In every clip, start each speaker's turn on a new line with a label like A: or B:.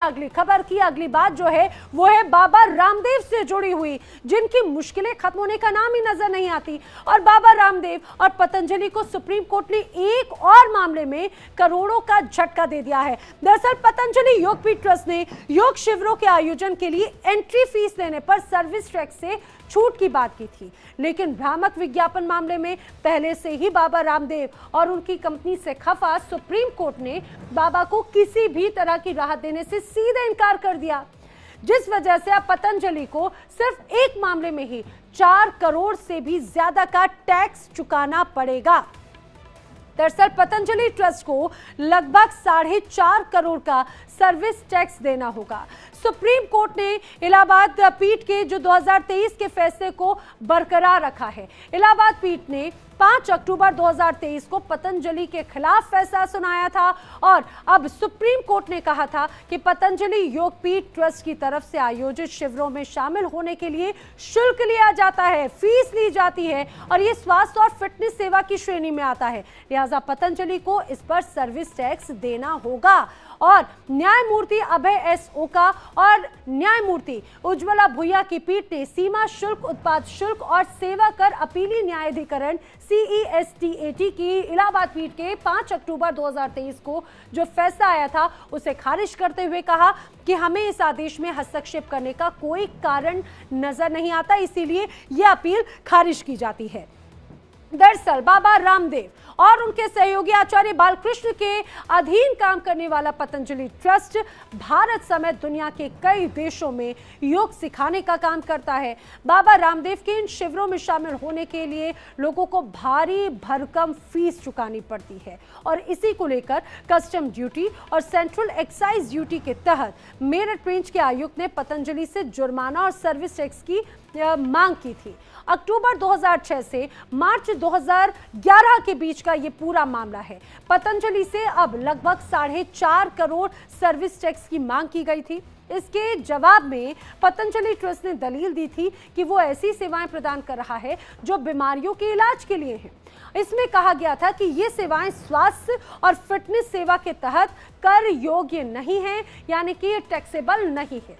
A: अगली खबर की अगली बात जो है वो है बाबा रामदेव से जुड़ी हुई, जिनकी मुश्किलें खत्म होने का नाम ही नजर नहीं आती। और बाबा रामदेव और पतंजलि को सुप्रीम कोर्ट ने एक और मामले में करोड़ों का झटका दे दिया है। दरअसल पतंजलि योगपीठ ट्रस्ट ने योग शिविरों के आयोजन के लिए एंट्री फीस लेने पर सर्विस टैक्स से छूट की बात की थी, लेकिन भ्रामक विज्ञापन मामले में पहले से ही बाबा रामदेव और उनकी कंपनी से खफा सुप्रीम कोर्ट ने बाबा को किसी भी तरह की राहत देने से सीधे इनकार कर दिया, जिस वजह से अब पतंजलि को सिर्फ एक मामले में ही 4 करोड़ से भी ज्यादा का टैक्स चुकाना पड़ेगा। दरअसल पतंजलि ट्रस्ट को लगभग 4.5 करोड़ का सर्विस टैक्स देना होगा। सुप्रीम कोर्ट ने इलाहाबाद पीठ के जो 2023 के फैसले को बरकरार रखा है। इलाहाबाद पीठ ने 5 अक्टूबर 2023 को पतंजलि के खिलाफ फैसला सुनाया था और अब सुप्रीम कोर्ट ने कहा था कि पतंजलि योगपीठ ट्रस्ट की तरफ से आयोजित शिविरों में शामिल होने के लिए शुल्क लिया जाता है, फीस ली जाती है और ये स्वास्थ्य और फिटनेस सेवा की श्रेणी में आता है। लिहाजा पतंजलि को इस पर सर्विस टैक्स देना होगा। और न्यायमूर्ति अभय एस ओका और न्यायमूर्ति उज्ज्वला भुइया की पीठ ने सीमा शुल्क, उत्पाद शुल्क और सेवा कर अपीली न्यायाधिकरण CESTAT की इलाहाबाद पीठ के 5 अक्टूबर 2023 को जो फैसला आया था उसे खारिज करते हुए कहा कि हमें इस आदेश में हस्तक्षेप करने का कोई कारण नजर नहीं आता, इसीलिए यह अपील खारिज की जाती है। दरअसल बाबा रामदेव और उनके सहयोगी आचार्य बालकृष्ण के अधीन काम करने वाला पतंजलि ट्रस्ट भारत समेत दुनिया के कई देशों में योग सिखाने का काम करता है। बाबा रामदेव के इन शिविरों में शामिल होने के लिए लोगों को भारी भरकम फीस चुकानी पड़ती है और इसी को लेकर कस्टम ड्यूटी और सेंट्रल एक्साइज ड्यूटी के तहत मेरठ रेंज के आयुक्त ने पतंजलि से जुर्माना और सर्विस टैक्स की मांग की थी। अक्टूबर 2006 से मार्च 2011 के बीच का ये पूरा मामला है। पतंजलि से अब लगभग 4.5 करोड़ सर्विस टैक्स की मांग की गई थी। इसके जवाब में पतंजलि ट्रस्ट ने दलील दी थी कि वो ऐसी सेवाएं प्रदान कर रहा है जो बीमारियों के इलाज के लिए हैं। इसमें कहा गया था कि ये सेवाएं स्वास्थ्य और फिटनेस सेवा के तहत कर योग्य नहीं है, यानी कि ये टैक्सेबल नहीं है।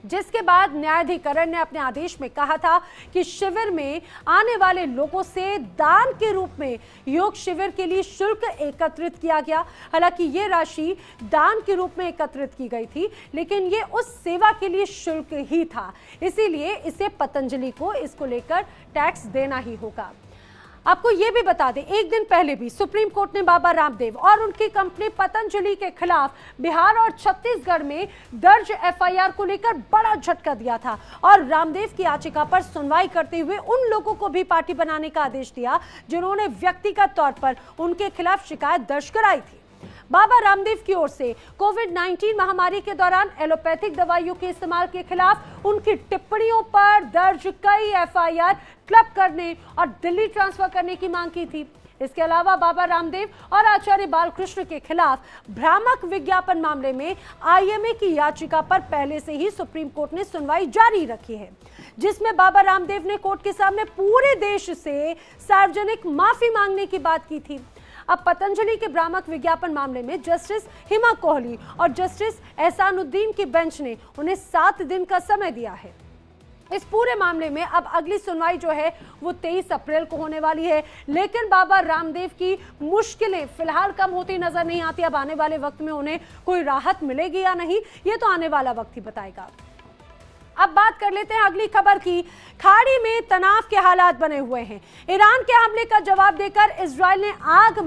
A: जिसके बाद न्यायाधिकरण ने अपने आदेश में कहा था कि शिविर में आने वाले लोगों से दान के रूप में योग शिविर के लिए शुल्क एकत्रित किया गया। हालांकि ये राशि दान के रूप में एकत्रित की गई थी, लेकिन ये उस सेवा के लिए शुल्क ही था, इसीलिए इसे पतंजलि को इसको लेकर टैक्स देना ही होगा। आपको ये भी बता दें, एक दिन पहले भी सुप्रीम कोर्ट ने बाबा रामदेव और उनकी कंपनी पतंजलि के खिलाफ बिहार और छत्तीसगढ़ में दर्ज FIR को लेकर बड़ा झटका दिया था और रामदेव की याचिका पर सुनवाई करते हुए उन लोगों को भी पार्टी बनाने का आदेश दिया जिन्होंने व्यक्तिगत तौर पर उनके खिलाफ शिकायत दर्ज कराई थी। बाबा रामदेव की ओर से कोविड-19 महामारी के दौरान एलोपैथिक दवाइयों के इस्तेमाल के खिलाफ उनकी टिप्पणियों पर दर्ज कई FIR क्लब करने और दिल्ली ट्रांसफर करने की मांग की थी। इसके अलावा बाबा रामदेव और आचार्य बालकृष्ण के खिलाफ भ्रामक विज्ञापन मामले में IMA की याचिका पर पहले से ही सुप्रीम कोर्ट ने सुनवाई जारी रखी है, जिसमें बाबा रामदेव ने कोर्ट के सामने पूरे देश से सार्वजनिक माफी मांगने की बात की थी। अब पतंजलि के भ्रामक विज्ञापन मामले में जस्टिस हिमा कोहली और जस्टिस एहसानुद्दीन की बेंच ने उन्हें 7 दिन का समय दिया है। इस पूरे मामले में अब अगली सुनवाई जो है वो 23 अप्रैल को होने वाली है, लेकिन बाबा रामदेव की मुश्किलें फिलहाल कम होती नजर नहीं आती। अब आने वाले वक्त में उन्हें कोई राहत मिलेगी या नहीं, ये तो आने वाला वक्त ही बताएगा। अब बात कर लेते हैं अगली खबर की। खाड़ी में तनाव के हालात बने हुए हैं। ईरान के हमले का जवाब देकर इजरायल ने आग